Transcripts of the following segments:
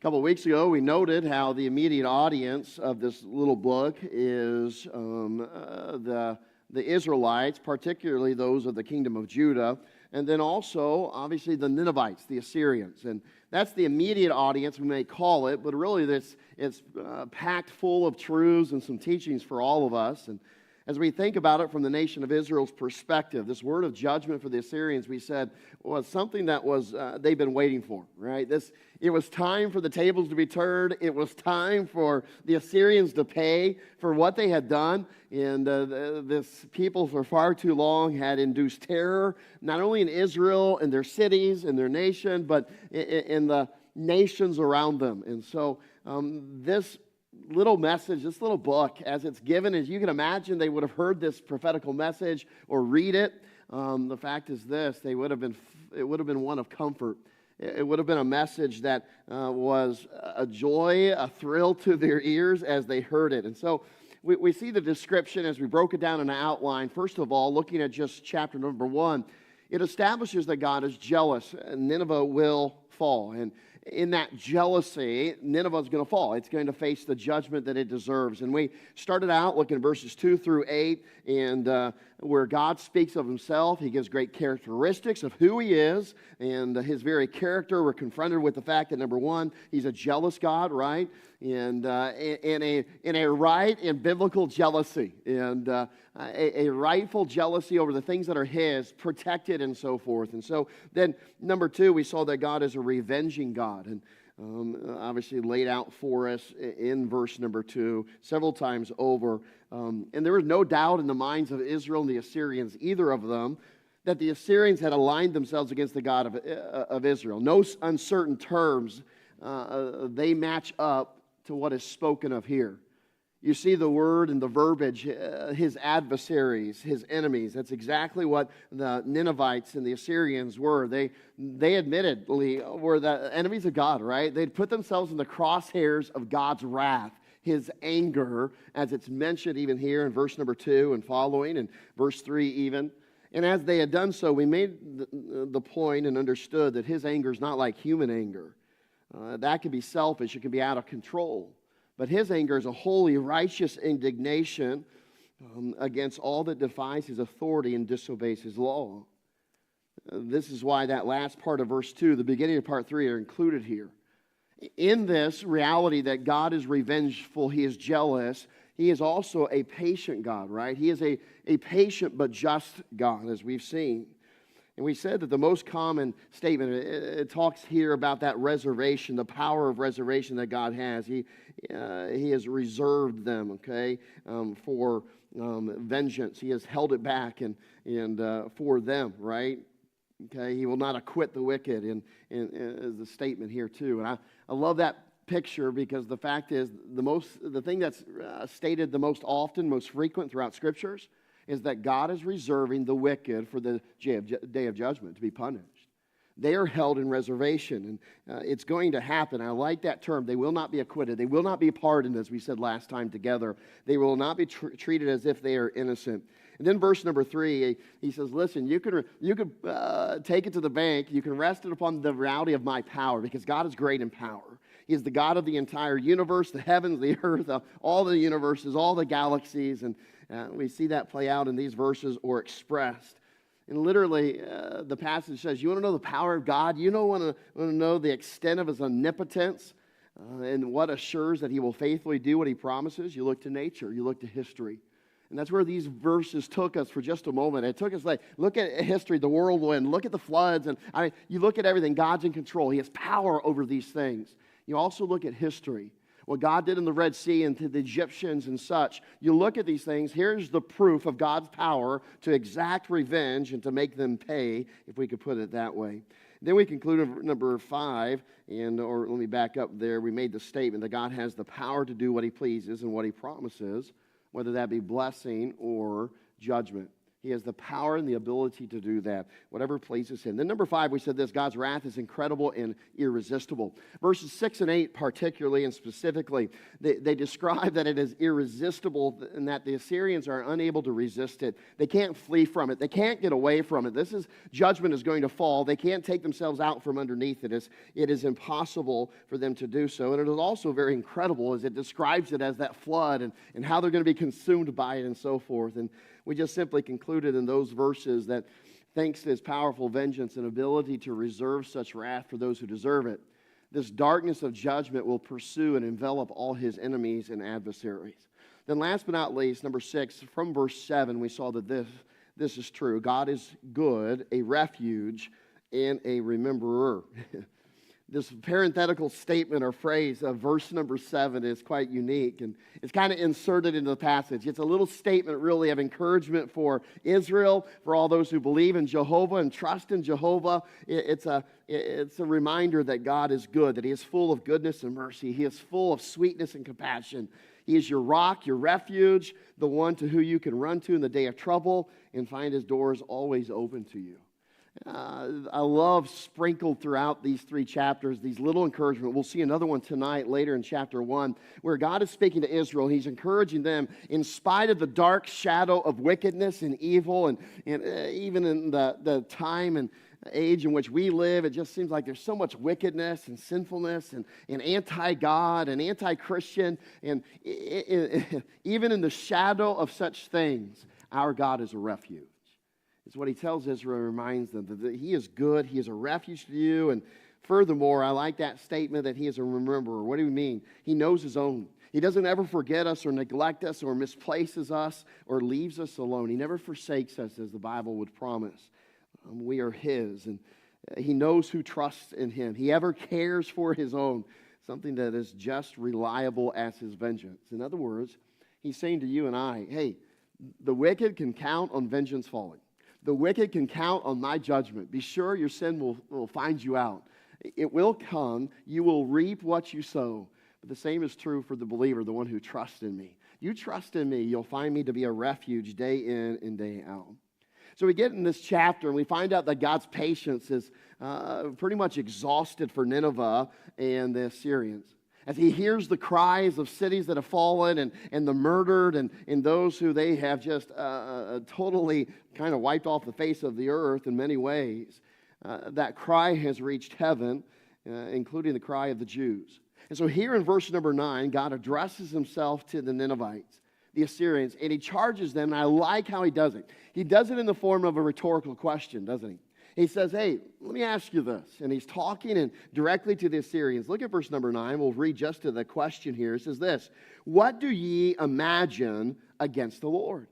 A couple of weeks ago, we noted how the immediate audience of this little book is the Israelites, particularly those of the kingdom of Judah, and then also, obviously, the Ninevites, the Assyrians. And that's the immediate audience, we may call it, but really it's packed full of truths and some teachings for all of us. And as we think about it from the nation of Israel's perspective, this word of judgment for the Assyrians, we said, was something that was they've been waiting for, right? It was time for the tables to be turned. It was time for the Assyrians to pay for what they had done. And this people for far too long had induced terror, not only in Israel and their cities and their nation, but in the nations around them. And so this little message, this little book, as it's given, as you can imagine, they would have heard this prophetical message or read it. The fact is this: it would have been one of comfort. It would have been a message that was a joy, a thrill to their ears as they heard it. And so we see the description as we broke it down in an outline. First of all, looking at just chapter number 1, it establishes that God is jealous and Nineveh will fall. And in that jealousy, Nineveh is going to fall. It's going to face the judgment that it deserves. And we started out looking at verses 2 through 8, and where God speaks of himself. He gives great characteristics of who he is and his very character. We're confronted with the fact that, number one, he's a jealous God, right? And in a right and biblical jealousy, and a rightful jealousy over the things that are his, protected and so forth. And so then, number 2, we saw that God is a revenging God, and obviously laid out for us in verse number 2 several times over. And there was no doubt in the minds of Israel and the Assyrians, either of them, that the Assyrians had aligned themselves against the God of Israel. No uncertain terms, they match up to what is spoken of here. You see the word and the verbiage, his adversaries, his enemies. That's exactly what the Ninevites and the Assyrians were. They admittedly were the enemies of God, right? They'd put themselves in the crosshairs of God's wrath, his anger, as it's mentioned even here in verse number 2 and following, and verse 3 even. And as they had done so, we made the point and understood that his anger is not like human anger. That can be selfish. It can be out of control. But his anger is a holy, righteous indignation against all that defies his authority and disobeys his law. This is why that last part of verse 2, the beginning of part 3, are included here. In this reality that God is revengeful, he is jealous, he is also a patient God, right? He is a patient but just God, as we've seen. And we said that the most common statement, it talks here about that reservation, the power of reservation that God has. He has reserved them, okay, for vengeance. He has held it back and for them, right? Okay, he will not acquit the wicked, and is the statement here too. And I love that picture because the fact is the thing that's stated the most often, most frequent throughout scriptures, is that God is reserving the wicked for the day of judgment to be punished. They are held in reservation, and it's going to happen. I like that term. They will not be acquitted. They will not be pardoned, as we said last time together. They will not be treated as if they are innocent. And then verse number 3, he says, listen, you could take it to the bank. You can rest it upon the reality of my power, because God is great in power. He is the God of the entire universe, the heavens, the earth, all the universes, all the galaxies, and we see that play out in these verses or expressed. And literally, the passage says, you want to know the power of God? You want to know the extent of his omnipotence and what assures that he will faithfully do what he promises? You look to nature. You look to history. And that's where these verses took us for just a moment. It took us look at history, the whirlwind, look at the floods, and you look at everything. God's in control. He has power over these things. You also look at history. What God did in the Red Sea and to the Egyptians and such. You look at these things, here's the proof of God's power to exact revenge and to make them pay, if we could put it that way. Then we conclude in number 5, or let me back up there. We made the statement that God has the power to do what he pleases and what he promises, whether that be blessing or judgment. He has the power and the ability to do that, whatever pleases him. Then number 5, we said this: God's wrath is incredible and irresistible. Verses 6 and 8 particularly and specifically, they describe that it is irresistible and that the Assyrians are unable to resist it. They can't flee from it. They can't get away from it. Judgment is going to fall. They can't take themselves out from underneath it. It is impossible for them to do so. And it is also very incredible as it describes it as that flood and how they're going to be consumed by it and so forth. And we just simply concluded in those verses that thanks to his powerful vengeance and ability to reserve such wrath for those who deserve it, this darkness of judgment will pursue and envelop all his enemies and adversaries. Then last but not least, number 6, from verse 7, we saw that this is true. God is good, a refuge, and a rememberer. This parenthetical statement or phrase of verse number 7 is quite unique, and it's kind of inserted into the passage. It's a little statement really of encouragement for Israel, for all those who believe in Jehovah and trust in Jehovah. It's a reminder that God is good, that he is full of goodness and mercy. He is full of sweetness and compassion. He is your rock, your refuge, the one to who you can run to in the day of trouble and find his doors always open to you. I love sprinkled throughout these 3 chapters, these little encouragement. We'll see another one tonight later in chapter 1 where God is speaking to Israel. He's encouraging them in spite of the dark shadow of wickedness and evil and even in the time and age in which we live, it just seems like there's so much wickedness and sinfulness and anti-God and anti-Christian. And even in the shadow of such things, our God is a refuge. It's what he tells Israel and reminds them that he is good, he is a refuge to you. And furthermore, I like that statement that he is a rememberer. What do you mean? He knows his own. He doesn't ever forget us or neglect us or misplaces us or leaves us alone. He never forsakes us, as the Bible would promise. We are his, and he knows who trusts in him. He ever cares for his own, something that is just reliable as his vengeance. In other words, he's saying to you and I, hey, the wicked can count on vengeance falling. The wicked can count on my judgment. Be sure your sin will find you out. It will come. You will reap what you sow. But the same is true for the believer, the one who trusts in me. You trust in me, you'll find me to be a refuge day in and day out. So we get in this chapter and we find out that God's patience is pretty much exhausted for Nineveh and the Assyrians. As he hears the cries of cities that have fallen and the murdered and those who they have just totally kind of wiped off the face of the earth in many ways, that cry has reached heaven, including the cry of the Jews. And so here in verse number 9, God addresses himself to the Ninevites, the Assyrians, and he charges them, and I like how he does it. He does it in the form of a rhetorical question, doesn't he? He says, hey, let me ask you this. And he's talking directly to the Assyrians. Look at verse number 9. We'll read just to the question here. It says this: what do ye imagine against the Lord?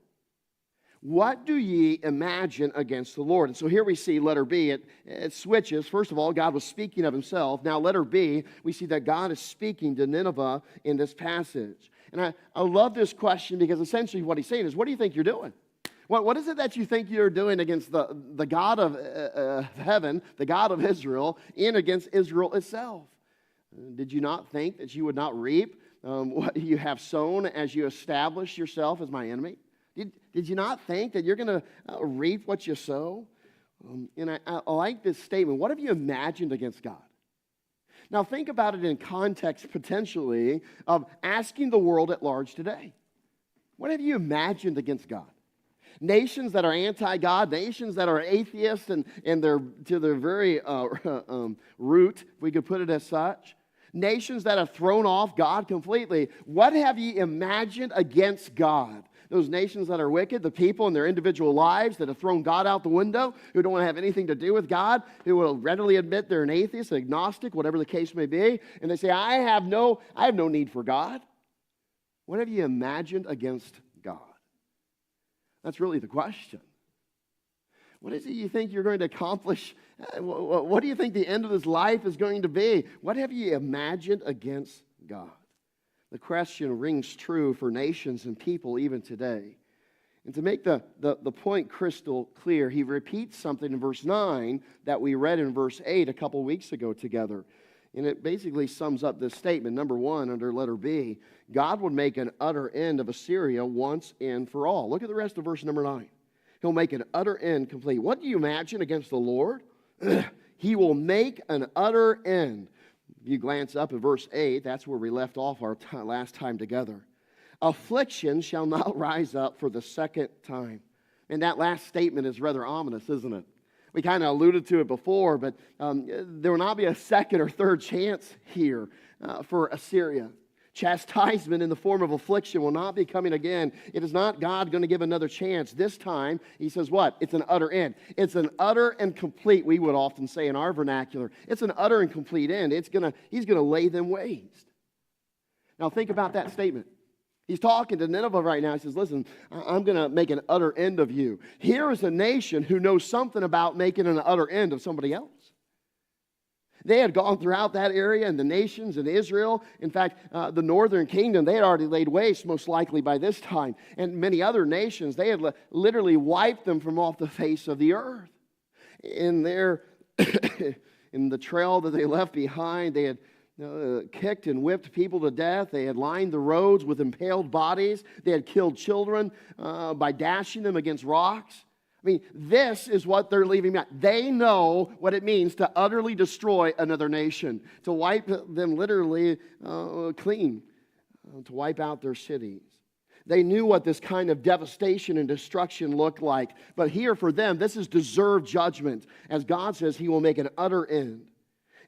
What do ye imagine against the Lord? And so here we see letter B. It switches. First of all, God was speaking of himself. Now letter B, we see that God is speaking to Nineveh in this passage. And I love this question because essentially what he's saying is, what do you think you're doing? What is it that you think you're doing against the God of heaven, the God of Israel, and against Israel itself? Did you not think that you would not reap what you have sown as you establish yourself as my enemy? Did you not think that you're going to reap what you sow? And I like this statement. What have you imagined against God? Now think about it in context potentially of asking the world at large today. What have you imagined against God? Nations that are anti-God, nations that are atheists and they're to their very root, if we could put it as such. Nations that have thrown off God completely. What have ye imagined against God? Those nations that are wicked, the people in their individual lives that have thrown God out the window, who don't want to have anything to do with God, who will readily admit they're an atheist, agnostic, whatever the case may be, and they say, I have no need for God. What have you imagined against God? That's really the question. What is it you think you're going to accomplish? What do you think the end of this life is going to be? What have you imagined against God? The question rings true for nations and people even today. And to make the point crystal clear, he repeats something in verse 9 that we read in verse 8 a couple weeks ago together. And it basically sums up this statement. Number 1, under letter B, God would make an utter end of Assyria once and for all. Look at the rest of verse number 9. He'll make an utter end complete. What do you imagine against the Lord? He will make an utter end. If you glance up at verse 8, that's where we left off our last time together. Affliction shall not rise up for the second time. And that last statement is rather ominous, isn't it? We kind of alluded to it before, but there will not be a second or third chance here for Assyria. Chastisement in the form of affliction will not be coming again. It is not God going to give another chance. This time, he says what? It's an utter end. It's an utter and complete, we would often say in our vernacular. It's an utter and complete end. He's going to lay them waste. Now think about that statement. He's talking to Nineveh right now. He says, listen, I'm going to make an utter end of you. Here is a nation who knows something about making an utter end of somebody else. They had gone throughout that area and the nations in Israel. In fact, the northern kingdom, they had already laid waste most likely by this time. And many other nations, they had literally wiped them from off the face of the earth. In their, in the trail that they left behind, they had kicked and whipped people to death. They had lined the roads with impaled bodies. They had killed children by dashing them against rocks. I mean, this is what they're leaving behind. They know what it means to utterly destroy another nation, to wipe them literally clean, to wipe out their cities. They knew what this kind of devastation and destruction looked like. But here for them, this is deserved judgment. As God says, He will make an utter end.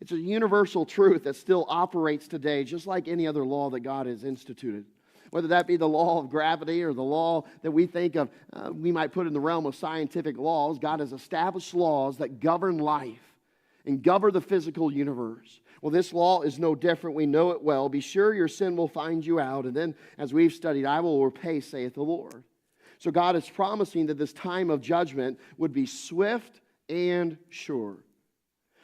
It's a universal truth that still operates today, just like any other law that God has instituted. Whether that be the law of gravity or the law that we think of, we might put in the realm of scientific laws, God has established laws that govern life and govern the physical universe. Well, this law is no different. We know it well. Be sure your sin will find you out. And then, as we've studied, I will repay, saith the Lord. So God is promising that this time of judgment would be swift and sure.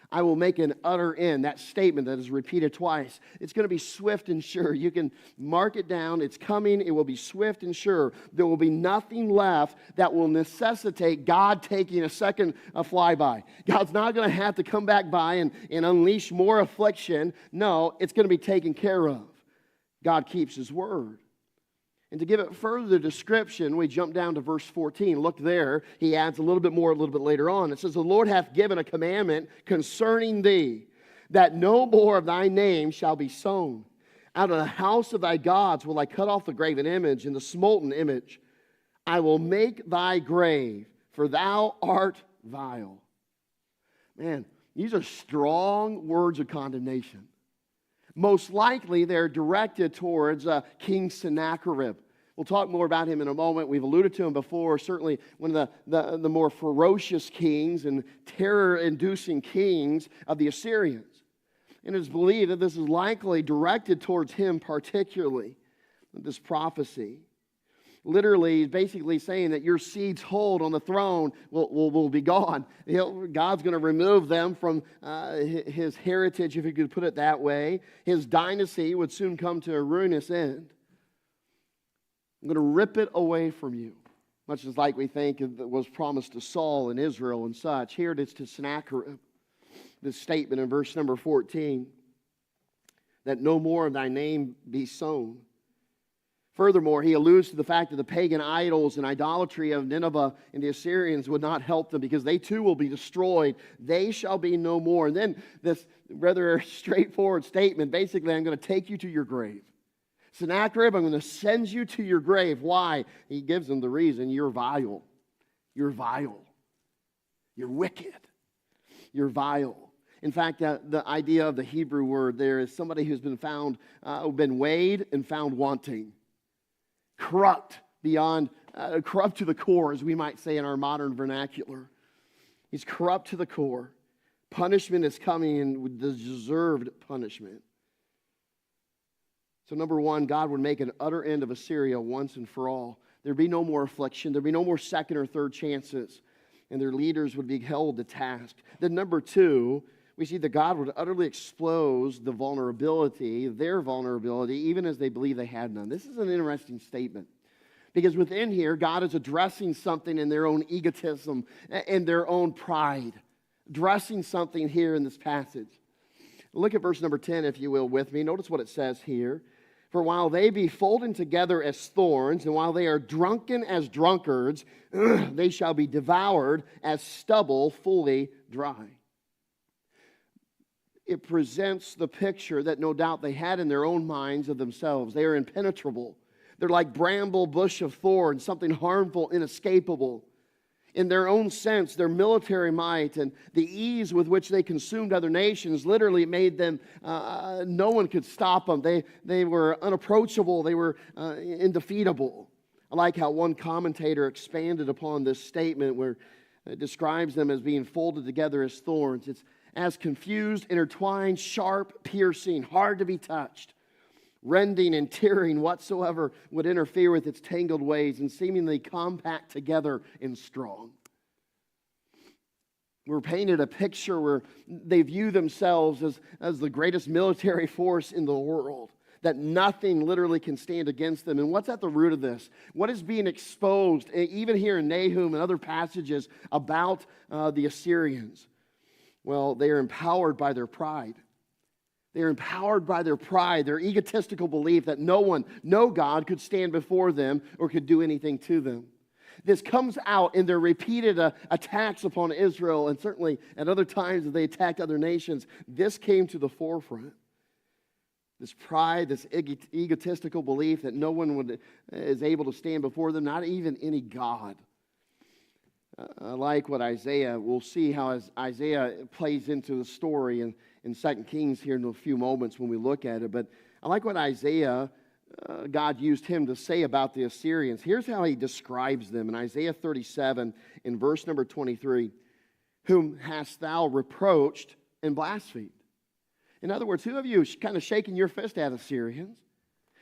I will make an utter end. That statement that is repeated twice. It's going to be swift and sure. You can mark it down. It's coming. It will be swift and sure. There will be nothing left that will necessitate God taking a second flyby. God's not going to have to come back by and unleash more affliction. No, it's going to be taken care of. God keeps His word. And to give it further description, we jump down to verse 14. Look there. He adds a little bit more a little bit later on. It says, the Lord hath given a commandment concerning thee, that no more of thy name shall be sown. Out of the house of thy gods will I cut off the graven image and the smolten image. I will make thy grave, for thou art vile. Man, these are strong words of condemnation. Most likely, they're directed towards King Sennacherib. We'll talk more about him in a moment. We've alluded to him before. Certainly one of the more ferocious kings and terror-inducing kings of the Assyrians. And it is believed that this is likely directed towards him particularly, this prophecy. Literally, basically saying that your seed's hold on the throne will be gone. God's going to remove them from His heritage, if you could put it that way. His dynasty would soon come to a ruinous end. I'm going to rip it away from you, much as like we think it was promised to Saul and Israel and such. Here it is to Sennacherib, this statement in verse number 14, that no more of thy name be sown. Furthermore, he alludes to the fact that the pagan idols and idolatry of Nineveh and the Assyrians would not help them because they too will be destroyed. They shall be no more. And then this rather straightforward statement, basically, I'm going to take you to your grave. Sennacherib, I'm going to send you to your grave. Why? He gives them the reason. You're vile. You're vile. You're wicked. You're vile. In fact, the idea of the Hebrew word there is somebody who's been weighed and found wanting. Corrupt beyond, corrupt to the core, as we might say in our modern vernacular. He's corrupt to the core. Punishment is coming, and with the deserved punishment. So number one, God would make an utter end of Assyria once and for all. There'd be no more affliction. There'd be no more second or third chances. And their leaders would be held to task. Then number two, we see that God would utterly expose their vulnerability, even as they believe they had none. This is an interesting statement. Because within here, God is addressing something in their own egotism and their own pride. Addressing something here in this passage. Look at verse number 10, if you will, with me. Notice what it says here. For while they be folded together as thorns, and while they are drunken as drunkards, they shall be devoured as stubble fully dry. It presents the picture that no doubt they had in their own minds of themselves. They are impenetrable. They're like bramble bush of thorns, something harmful, inescapable. In their own sense, their military might and the ease with which they consumed other nations literally made them, no one could stop them. They were unapproachable. They were indefeatable. I like how one commentator expanded upon this statement where it describes them as being folded together as thorns. It's as confused, intertwined, sharp, piercing, hard to be touched, rending and tearing whatsoever would interfere with its tangled ways, and seemingly compact together and strong. We're painted a picture where they view themselves as the greatest military force in the world, that nothing literally can stand against them. And what's at the root of this? What is being exposed, even here in Nahum and other passages about the Assyrians? Well, they are empowered by their pride. They are empowered by their pride, their egotistical belief that no one, no God could stand before them or could do anything to them. This comes out in their repeated attacks upon Israel, and certainly at other times that they attacked other nations. This came to the forefront. This pride, this egotistical belief that no one is able to stand before them, not even any God. I like what Isaiah, we'll see how Isaiah plays into the story in 2 Kings here in a few moments when we look at it. But I like what Isaiah, God used him to say about the Assyrians. Here's how he describes them in Isaiah 37 in verse number 23. Whom hast thou reproached and blasphemed? In other words, who have you kind of shaken your fist at, Assyrians?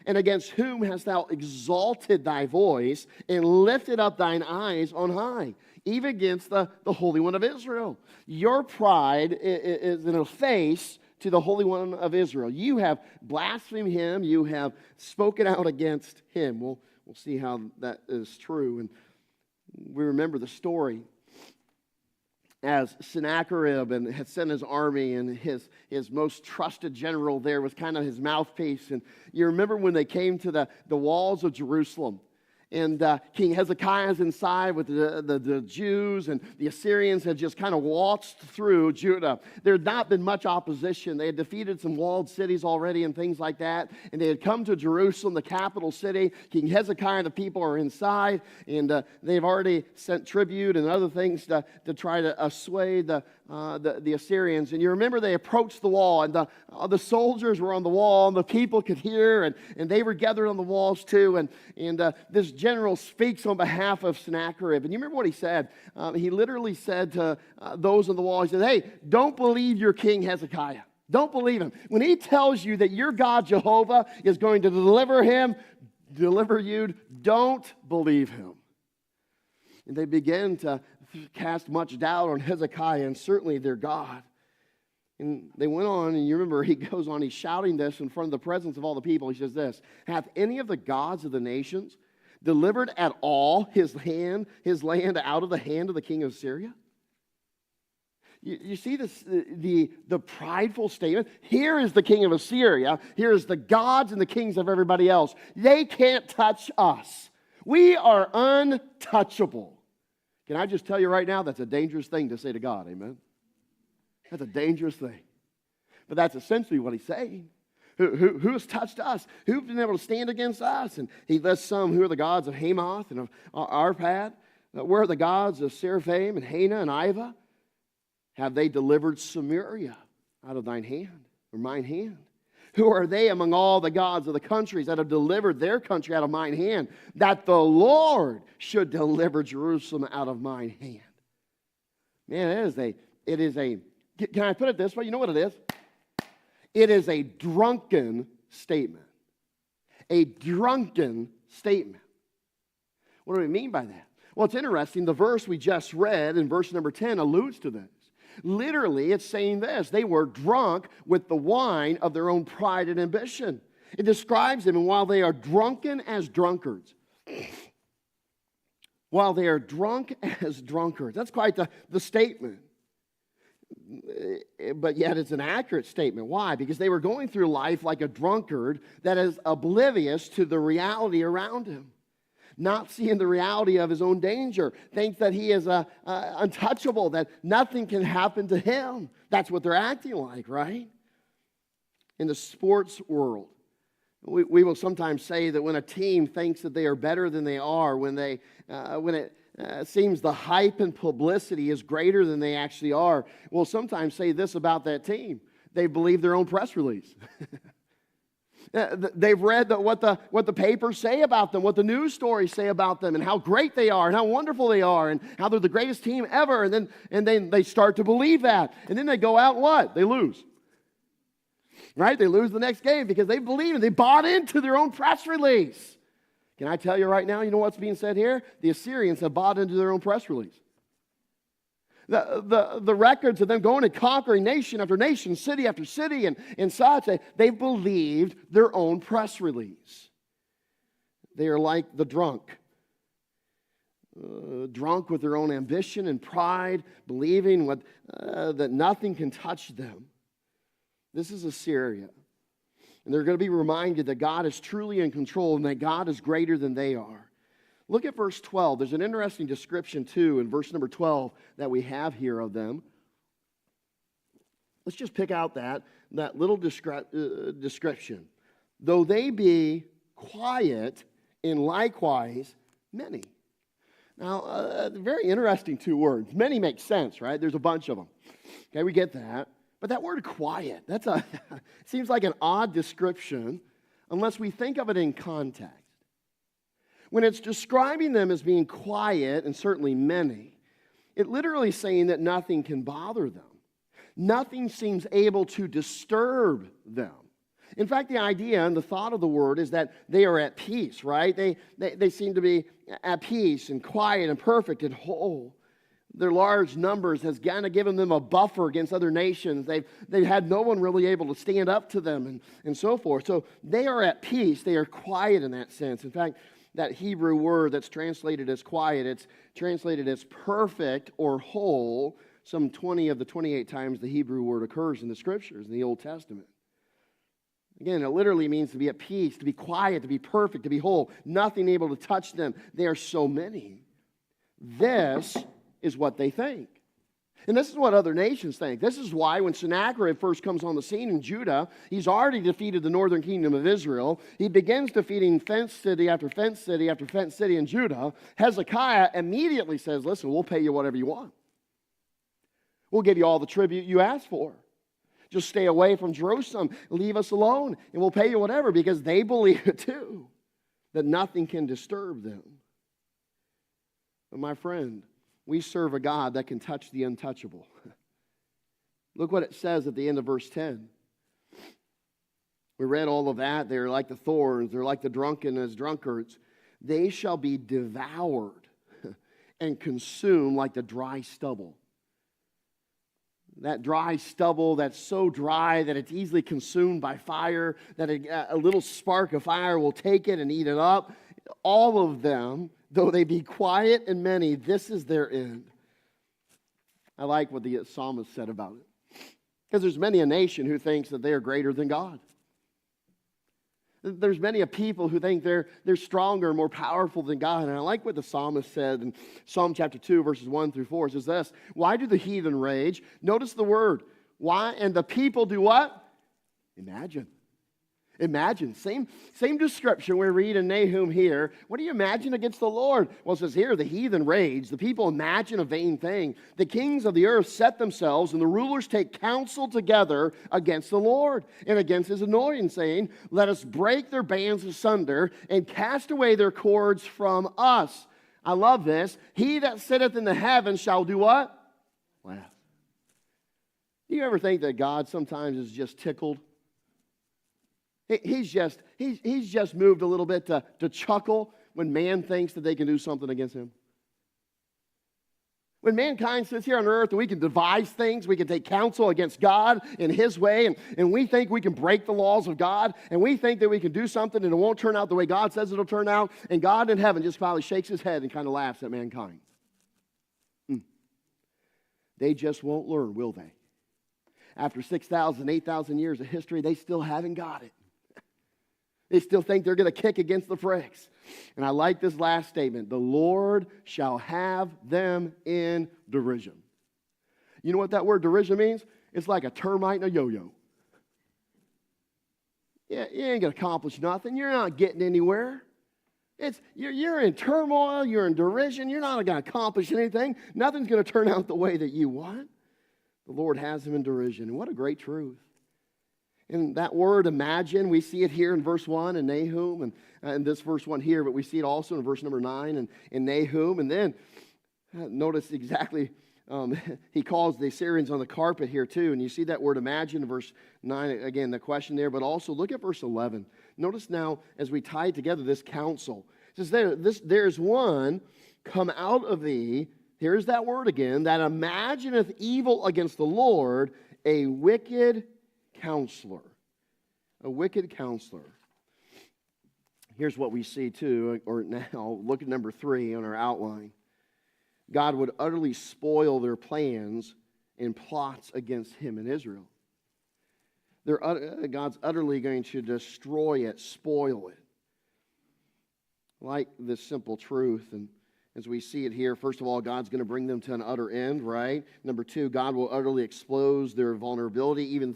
And against whom hast thou exalted thy voice and lifted up thine eyes on high? Even against the Holy One of Israel. Your pride is in a face to the Holy One of Israel. You have blasphemed him. You have spoken out against him. We'll see how that is true. And we remember the story as Sennacherib and had sent his army, and his most trusted general there was kind of his mouthpiece. And you remember when they came to the walls of Jerusalem, and King Hezekiah is inside with the Jews, and the Assyrians had just kind of waltzed through Judah. There had not been much opposition. They had defeated some walled cities already and things like that, and they had come to Jerusalem, the capital city. King Hezekiah and the people are inside, and they've already sent tribute and other things to try to assuage the Assyrians. And you remember they approached the wall, and the soldiers were on the wall, and the people could hear, and they were gathered on the walls too. And this general speaks on behalf of Sennacherib. And you remember what he said? He literally said to those on the wall, he said, hey, don't believe your king Hezekiah. Don't believe him. When he tells you that your God Jehovah is going to deliver you, don't believe him. And they began to cast much doubt on Hezekiah and certainly their God. And they went on, and you remember he goes on, he's shouting this in front of the presence of all the people. He says this, hath any of the gods of the nations delivered at all his land out of the hand of the king of Syria? You see this, the prideful statement. Here is the king of Assyria. Here is the gods and the kings of everybody else. They can't touch us. We are untouchable. Can I just tell you right now, that's a dangerous thing to say to God, amen? That's a dangerous thing. But that's essentially what he's saying. Who has touched us? Who's been able to stand against us? And he lists some. Who are the gods of Hamath and of Arpad? Where are the gods of Seraphim and Hena and Iva? Have they delivered Samaria out of thine hand, or mine hand? Who are they among all the gods of the countries that have delivered their country out of mine hand, that the Lord should deliver Jerusalem out of mine hand? Man, it is a, can I put it this way? You know what it is? It is a drunken statement. A drunken statement. What do we mean by that? Well, it's interesting. The verse we just read in verse number 10 alludes to this. Literally, it's saying this. They were drunk with the wine of their own pride and ambition. It describes them, and while they are drunken as drunkards, while they are drunk as drunkards, that's quite the statement. But yet it's an accurate statement. Why? Because they were going through life like a drunkard that is oblivious to the reality around him, not seeing the reality of his own danger, thinks that he is untouchable, that nothing can happen to him. That's what they're acting like, right? In the sports world, we will sometimes say that when a team thinks that they are better than they are, when it seems the hype and publicity is greater than they actually are, we'll sometimes say this about that team: they believe their own press release. They've read what the papers say about them, what the news stories say about them, and how great they are, and how wonderful they are, and how they're the greatest team ever. And then they start to believe that, and then they go out and what? They lose. Right? They lose the next game because they believe it. They bought into their own press release. Can I tell you right now, you know what's being said here? The Assyrians have bought into their own press release. The records of them going and conquering nation after nation, city after city, and such, they've believed their own press release. They are like the drunk. Drunk with their own ambition and pride, believing that nothing can touch them. This is Assyria. And they're going to be reminded that God is truly in control and that God is greater than they are. Look at verse 12. There's an interesting description, too, in verse number 12 that we have here of them. Let's just pick out that little description. Though they be quiet and likewise many. Now, very interesting two words. Many make sense, right? There's a bunch of them. Okay, we get that. But that word quiet, seems like an odd description unless we think of it in context. When it's describing them as being quiet, and certainly many, it literally is saying that nothing can bother them. Nothing seems able to disturb them. In fact, the idea and the thought of the word is that they are at peace, right? They seem to be at peace and quiet and perfect and whole. Their large numbers has kind of given them a buffer against other nations. They've had no one really able to stand up to them and so forth. So they are at peace. They are quiet in that sense. In fact, that Hebrew word that's translated as quiet, it's translated as perfect or whole. Some 20 of the 28 times the Hebrew word occurs in the Scriptures in the Old Testament. Again, it literally means to be at peace, to be quiet, to be perfect, to be whole. Nothing able to touch them. They are so many. This is what they think. And this is what other nations think. This is why when Sennacherib first comes on the scene in Judah, he's already defeated the northern kingdom of Israel. He begins defeating fenced city after fenced city after fenced city in Judah. Hezekiah immediately says, listen, we'll pay you whatever you want. We'll give you all the tribute you ask for. Just stay away from Jerusalem. Leave us alone, and we'll pay you whatever, because they believe it too, that nothing can disturb them. But my friend, we serve a God that can touch the untouchable. Look what it says at the end of verse 10. We read all of that. They're like the thorns. They're like the drunken as drunkards. They shall be devoured and consumed like the dry stubble. That dry stubble that's so dry that it's easily consumed by fire, that a little spark of fire will take it and eat it up. All of them, though they be quiet and many, this is their end. I like what the psalmist said about it. Because there's many a nation who thinks that they are greater than God. There's many a people who think they're stronger and more powerful than God. And I like what the psalmist said in Psalm chapter 2, verses 1 through 4. It says this: why do the heathen rage? Notice the word. Why? And the people do what? Imagine. Imagine. Same description we read in Nahum here. What do you imagine against the Lord? Well, it says here, the heathen rage. The people imagine a vain thing. The kings of the earth set themselves, and the rulers take counsel together against the Lord and against his anointing, saying, let us break their bands asunder and cast away their cords from us. I love this. He that sitteth in the heavens shall do what? Laugh. Do you ever think that God sometimes is just tickled? He's just moved a little bit to chuckle when man thinks that they can do something against him. When mankind sits here on earth and we can devise things, we can take counsel against God in his way, and we think we can break the laws of God, and we think that we can do something and it won't turn out the way God says it'll turn out, and God in heaven just probably shakes his head and kind of laughs at mankind. They just won't learn, will they? after 6,000, 8,000 years of history, they still haven't got it. They still think they're going to kick against the pricks. And I like this last statement. The Lord shall have them in derision. You know what that word derision means? It's like a termite and a yo-yo. Yeah, you ain't going to accomplish nothing. You're not getting anywhere. You're in turmoil. You're in derision. You're not going to accomplish anything. Nothing's going to turn out the way that you want. The Lord has them in derision. And what a great truth. And that word imagine, we see it here in verse 1 in Nahum, and this verse 1 here, but we see it also in verse number 9 in Nahum. And then notice exactly, he calls the Assyrians on the carpet here too. And you see that word imagine in verse 9, again, the question there. But also look at verse 11. Notice now as we tie together this counsel. It says there's one come out of thee, here's that word again, that imagineth evil against the Lord, a wicked counselor. A wicked counselor. Here's what we see too, or now look at number 3 on our outline. God would utterly spoil their plans and plots against him and Israel. God's utterly going to destroy it, spoil it. Like this simple truth, and as we see it here, first of all, God's going to bring them to an utter end, right? Number 2, God will utterly expose their vulnerability, even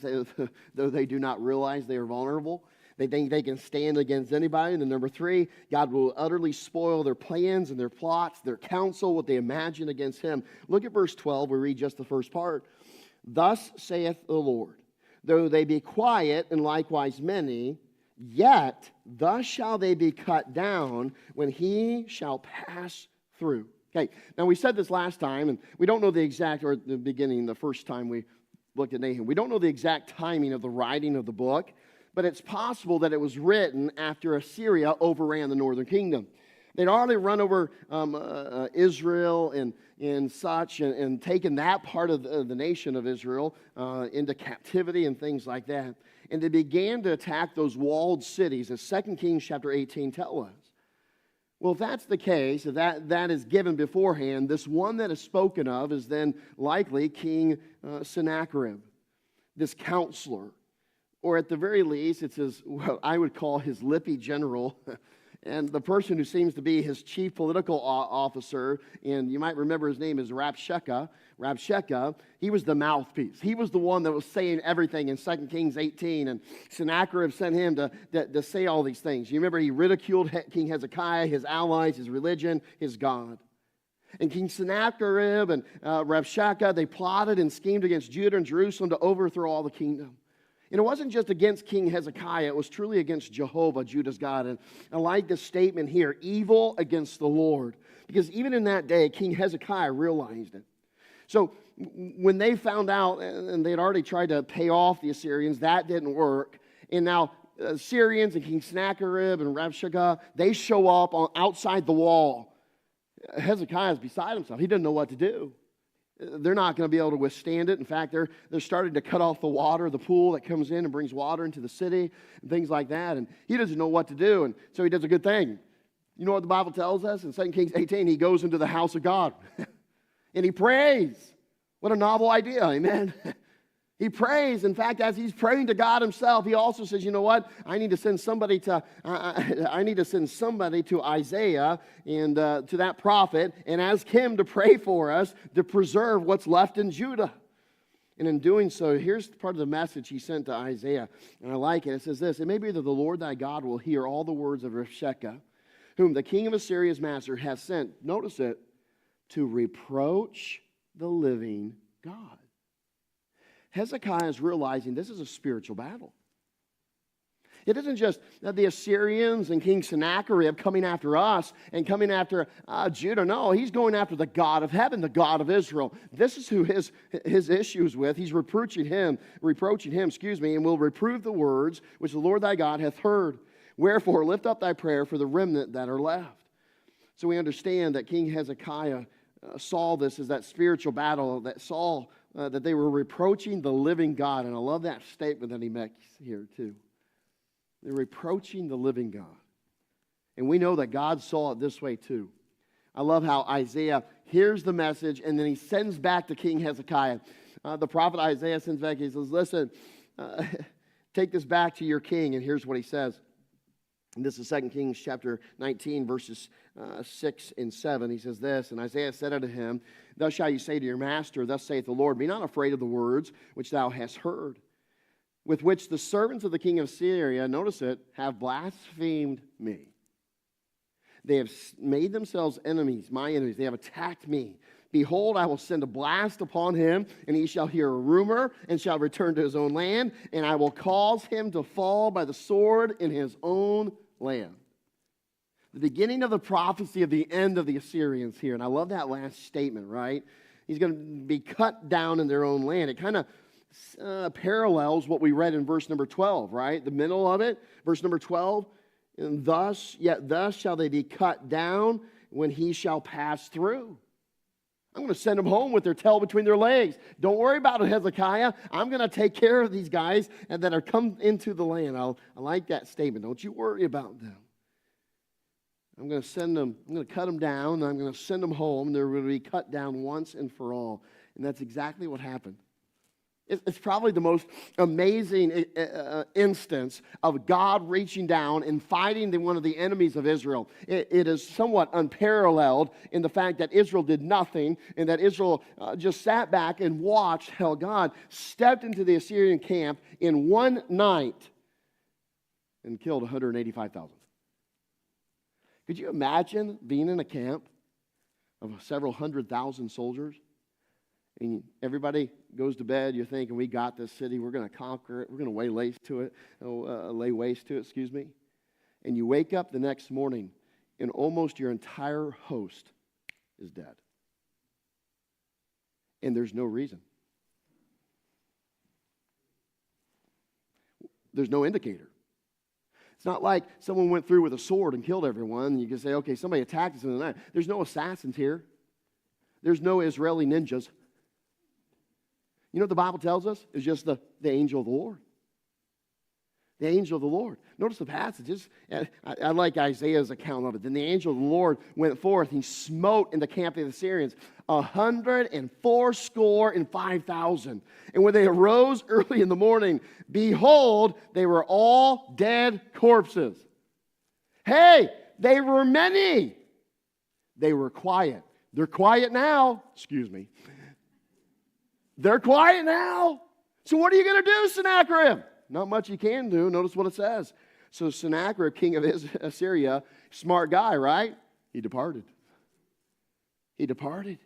though they do not realize they are vulnerable. They think they can stand against anybody. And then number 3, God will utterly spoil their plans and their plots, their counsel, what they imagine against him. Look at verse 12. We read just the first part. Thus saith the Lord, though they be quiet and likewise many, yet thus shall they be cut down when he shall pass through. Okay, now we said this last time, and we don't know the exact, or at the beginning, the first time we looked at Nahum, we don't know the exact timing of the writing of the book, but it's possible that it was written after Assyria overran the northern kingdom. They'd already run over Israel and such, and taken that part of the nation of Israel into captivity and things like that. And they began to attack those walled cities, as 2 Kings chapter 18 tells us. Well, if that's the case, if that is given beforehand, this one that is spoken of is then likely King Sennacherib, this counselor. Or at the very least, it's what I would call his lippy general, and the person who seems to be his chief political officer, and you might remember his name is Rabshakeh. Rabshakeh, he was the mouthpiece. He was the one that was saying everything in 2 Kings 18, and Sennacherib sent him to say all these things. You remember he ridiculed King Hezekiah, his allies, his religion, his God. And King Sennacherib and Rabshakeh, they plotted and schemed against Judah and Jerusalem to overthrow all the kingdom. And it wasn't just against King Hezekiah, it was truly against Jehovah, Judah's God. And I like this statement here, evil against the Lord. Because even in that day, King Hezekiah realized it. So when they found out, and they had already tried to pay off the Assyrians, that didn't work. And now Assyrians and King Sennacherib and Rabshakeh, they show up outside the wall. Hezekiah is beside himself. He doesn't know what to do. They're not going to be able to withstand it. In fact, they're starting to cut off the water, the pool that comes in and brings water into the city, and things like that. And he doesn't know what to do, and so he does a good thing. You know what the Bible tells us? In 2 Kings 18, he goes into the house of God, and he prays. What a novel idea, amen? He prays. In fact, as he's praying to God himself, he also says, you know what? I need to send somebody to Isaiah and to that prophet and ask him to pray for us to preserve what's left in Judah. And in doing so, here's part of the message he sent to Isaiah. And I like it. It says this, it may be that the Lord thy God will hear all the words of Rabshakeh, whom the king of Assyria's master has sent, notice it, to reproach the living God. Hezekiah is realizing this is a spiritual battle. It isn't just the Assyrians and King Sennacherib coming after us and coming after Judah. No, he's going after the God of heaven, the God of Israel. This is who his issue is with. He's reproaching him, and will reprove the words which the Lord thy God hath heard. Wherefore, lift up thy prayer for the remnant that are left. So we understand that King Hezekiah saw this as that spiritual battle that saw that they were reproaching the living God. And I love that statement that he makes here too. They're reproaching the living God. And we know that God saw it this way too. I love how Isaiah hears the message and then he sends back to King Hezekiah. The prophet Isaiah sends back, he says, listen, take this back to your king. And here's what he says. And this is 2 Kings chapter 19, verses 6 and 7. He says this, and Isaiah said unto him, thus shall you say to your master, thus saith the Lord, be not afraid of the words which thou hast heard, with which the servants of the king of Syria, notice it, have blasphemed me. They have made themselves enemies, my enemies. They have attacked me. Behold, I will send a blast upon him, and he shall hear a rumor, and shall return to his own land, and I will cause him to fall by the sword in his own land. The beginning of the prophecy of the end of the Assyrians here, and I love that last statement, right? He's going to be cut down in their own land. It kind of parallels what we read in verse number 12, right? The middle of it, verse number 12, and thus shall they be cut down when he shall pass through. I'm going to send them home with their tail between their legs. Don't worry about it, Hezekiah. I'm going to take care of these guys and that are come into the land. I like that statement. Don't you worry about them. I'm going to send them, I'm going to cut them down, and I'm going to send them home. They're going to be cut down once and for all. And that's exactly what happened. It's probably the most amazing instance of God reaching down and fighting one of the enemies of Israel. It is somewhat unparalleled in the fact that Israel did nothing and that Israel just sat back and watched how God stepped into the Assyrian camp in one night and killed 185,000. Could you imagine being in a camp of several 100,000 soldiers? And everybody goes to bed, you're thinking, we got this city, we're going to conquer it, we're going to lay waste to it, And you wake up the next morning, and almost your entire host is dead. And there's no reason. There's no indicator. It's not like someone went through with a sword and killed everyone, and you can say, okay, somebody attacked us in the night. There's no assassins here. There's no Israeli ninjas. You know what the Bible tells us? It's just the angel of the Lord. The angel of the Lord. Notice the passages. I like Isaiah's account of it. Then the angel of the Lord went forth. He smote in the camp of the Assyrians 185,000. And when they arose early in the morning, behold, they were all dead corpses. Hey, they were many. They were quiet. They're quiet now. Excuse me. They're quiet now. So what are you going to do, Sennacherib? Not much you can do. Notice what it says. So Sennacherib, king of Assyria, smart guy, right? He departed. He departed.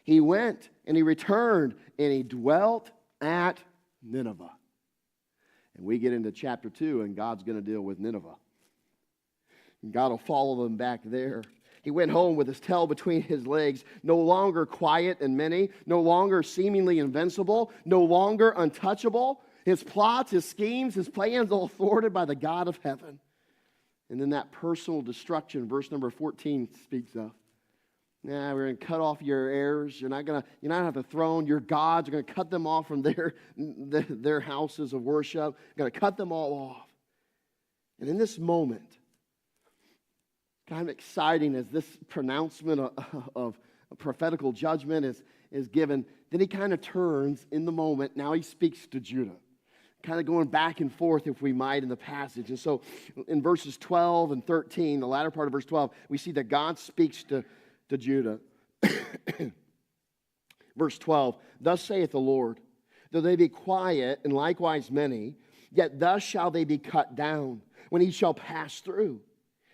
He went and he returned and he dwelt at Nineveh. And we get into chapter 2 and God's going to deal with Nineveh. And God will follow them back there. He went home with his tail between his legs, no longer quiet and many, no longer seemingly invincible, no longer untouchable. His plots, his schemes, his plans all thwarted by the God of heaven. And then that personal destruction, verse number 14 speaks of. We're going to cut off your heirs. You're not going to have the throne. Your gods are going to cut them off from their houses of worship. Going to cut them all off. And in this moment, kind of exciting as this pronouncement of prophetical judgment is given, then he kind of turns in the moment. Now he speaks to Judah, kind of going back and forth, if we might, in the passage. And so in verses 12 and 13, the latter part of verse 12, we see that God speaks to Judah. Verse 12, thus saith the Lord, though they be quiet and likewise many, yet thus shall they be cut down when he shall pass through.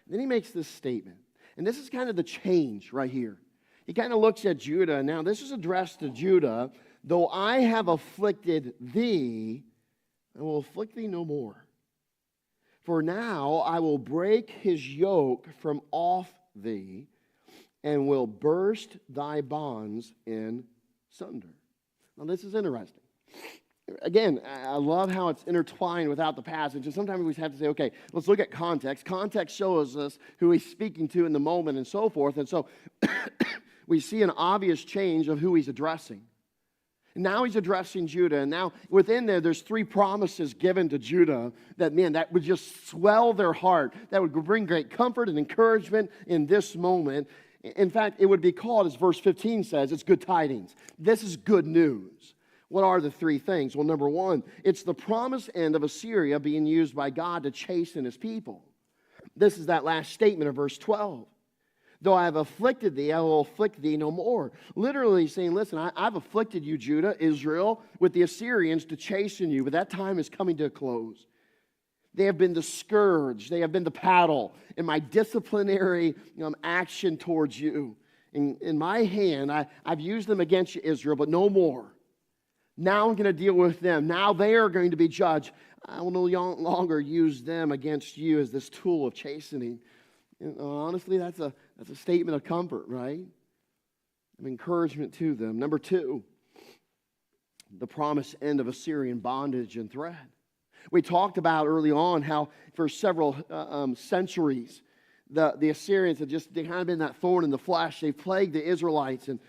Then he makes this statement. And this is kind of the change right here. He kind of looks at Judah. Now, this is addressed to Judah. Though I have afflicted thee, I will afflict thee no more. For now I will break his yoke from off thee, and will burst thy bonds in sunder. Now, this is interesting. Again, I love how it's intertwined without the passage. And sometimes we have to say, okay, let's look at context. Context shows us who he's speaking to in the moment and so forth. And so we see an obvious change of who he's addressing. And now he's addressing Judah. And now within there's 3 promises given to Judah that would just swell their heart. That would bring great comfort and encouragement in this moment. In fact, it would be called, as verse 15 says, it's good tidings. This is good news. What are the three things? Well, number one, it's the promised end of Assyria being used by God to chasten his people. This is that last statement of verse 12. Though I have afflicted thee, I will afflict thee no more. Literally saying, listen, I've afflicted you, Judah, Israel, with the Assyrians to chasten you, but that time is coming to a close. They have been the scourge. They have been the paddle in my disciplinary action towards you. In my hand, I've used them against you, Israel, but no more. Now I'm going to deal with them. Now they are going to be judged. I will no longer use them against you as this tool of chastening. And honestly, that's a statement of comfort, right? Of encouragement to them. Number two, the promised end of Assyrian bondage and threat. We talked about early on how for several centuries the Assyrians had they kind of been that thorn in the flesh. They plagued the Israelites. And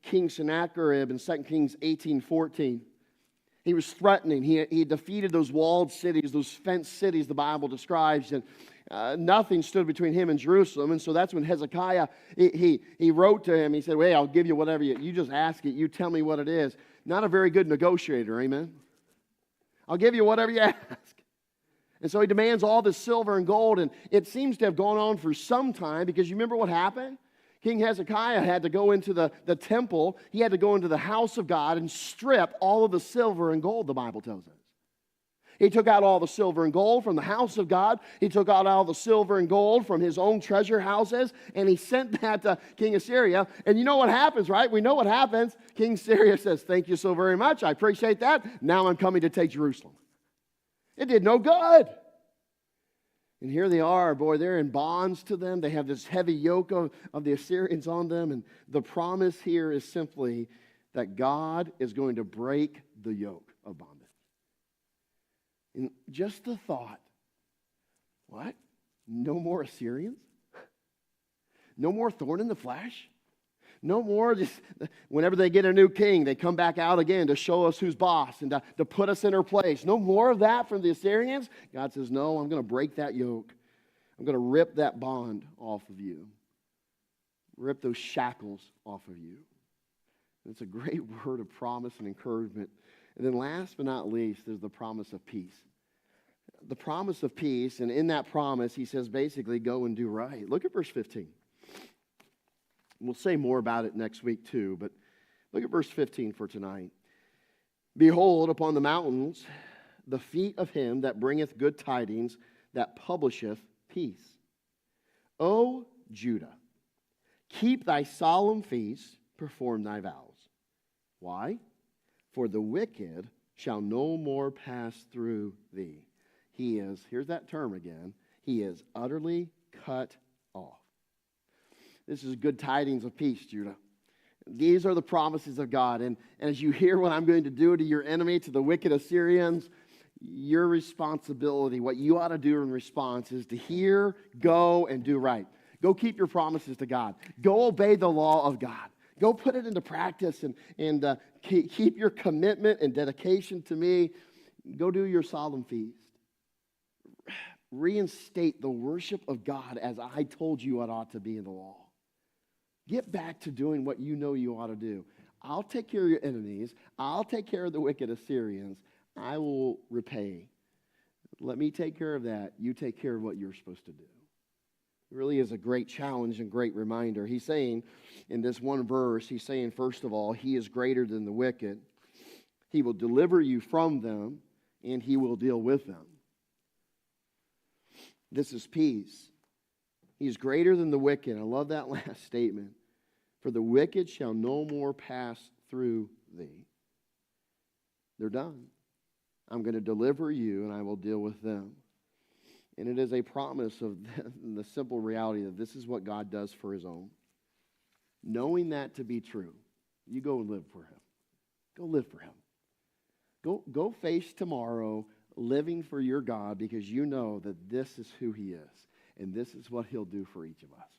King Sennacherib in 2 Kings 18:14, he was threatening. He defeated those walled cities, those fenced cities the Bible describes, and nothing stood between him and Jerusalem. And so that's when Hezekiah, he wrote to him. He said, well, I'll give you whatever you just ask it. You tell me what it is. Not a very good negotiator, amen? I'll give you whatever you ask. And so he demands all this silver and gold, and it seems to have gone on for some time, because you remember what happened? King Hezekiah had to go into the temple. He had to go into the house of God and strip all of the silver and gold, the Bible tells us. He took out all the silver and gold from the house of God. He took out all the silver and gold from his own treasure houses, and he sent that to King Assyria. And you know what happens, right? We know what happens. King Assyria says, thank you so very much. I appreciate that. Now I'm coming to take Jerusalem. It did no good. And here they are, boy, they're in bonds to them. They have this heavy yoke of the Assyrians on them. And the promise here is simply that God is going to break the yoke of bondage. And just the thought, what? No more Assyrians? No more thorn in the flesh? No more just whenever they get a new king, they come back out again to show us who's boss and to put us in our place. No more of that from the Assyrians? God says, no, I'm going to break that yoke. I'm going to rip that bond off of you. Rip those shackles off of you. And it's a great word of promise and encouragement. And then last but not least, there's the promise of peace. The promise of peace, and in that promise, he says basically, go and do right. Look at verse 15. We'll say more about it next week too, but look at verse 15 for tonight. Behold, upon the mountains, the feet of him that bringeth good tidings, that publisheth peace. O Judah, keep thy solemn feasts, perform thy vows. Why? For the wicked shall no more pass through thee. He is, here's that term again, he is utterly cut off. This is good tidings of peace, Judah. These are the promises of God. And as you hear what I'm going to do to your enemy, to the wicked Assyrians, your responsibility, what you ought to do in response is to hear, go, and do right. Go keep your promises to God. Go obey the law of God. Go put it into practice and keep your commitment and dedication to me. Go do your solemn feast. Reinstate the worship of God as I told you it ought to be in the law. Get back to doing what you know you ought to do. I'll take care of your enemies. I'll take care of the wicked Assyrians. I will repay. Let me take care of that. You take care of what you're supposed to do. It really is a great challenge and great reminder. He's saying in this one verse, he's saying, first of all, he is greater than the wicked. He will deliver you from them, and he will deal with them. This is peace. He's greater than the wicked. I love that last statement. For the wicked shall no more pass through thee. They're done. I'm going to deliver you, and I will deal with them. And it is a promise of the simple reality that this is what God does for his own. Knowing that to be true, you go and live for him. Go live for him. Go face tomorrow living for your God, because you know that this is who he is, and this is what he'll do for each of us.